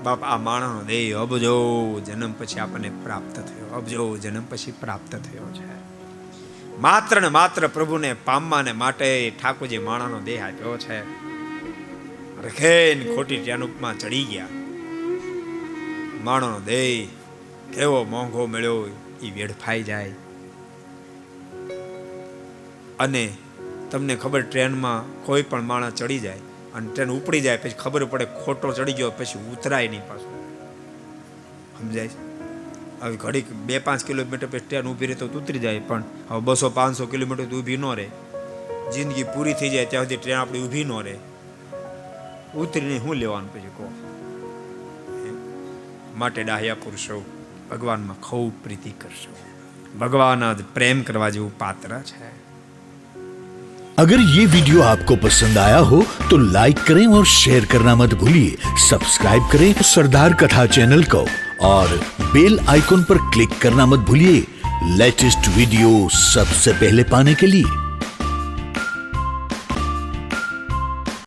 બાપ આ માણસનો દેહ અબજો જન્મ પછી આપણને પ્રાપ્ત થયો, અબજો જન્મ પછી પ્રાપ્ત થયો છે. માત્ર ને માત્ર પ્રભુને પામવાને માટે ઠાકોરજી માણસનો દેહ આપ્યો છે. રખેન ખોટી ટ્યાનુપમાં ચડી ગયા. માણસનો દેહ કેવો મોંઘો મળ્યો એ વેડફાઈ જાય. અને તમને ખબર, ટ્રેનમાં કોઈ પણ માણસ ચડી જાય અને ટ્રેન ઉપડી જાય પછી ખબર પડે ખોટો ચડી ગયો, પછી ઉતરાય નહીં પાછું. સમજાય છે? હવે ઘડીક 2-5 કિલોમીટર પછી ટ્રેન ઊભી રહે તો ઉતરી જાય, પણ હવે 200-500 કિલોમીટર તો ઊભી ન રહે. જિંદગી પૂરી થઈ જાય ત્યાં સુધી ટ્રેન આપણી ઊભી ન રહે. ઉતરીને શું લેવાનું પછી કહો? માટે ડાહ્યા પુરુષો ભગવાનમાં ખૂબ પ્રીતિ કરશો. ભગવાન જ પ્રેમ કરવા જેવું પાત્ર છે. अगर ये वीडियो आपको पसंद आया हो तो लाइक करें और शेयर करना मत भूलिए. सब्सक्राइब करें सरदार कथा चैनल को और बेल आइकॉन पर क्लिक करना मत भूलिए लेटेस्ट वीडियो सबसे पहले पाने के लिए.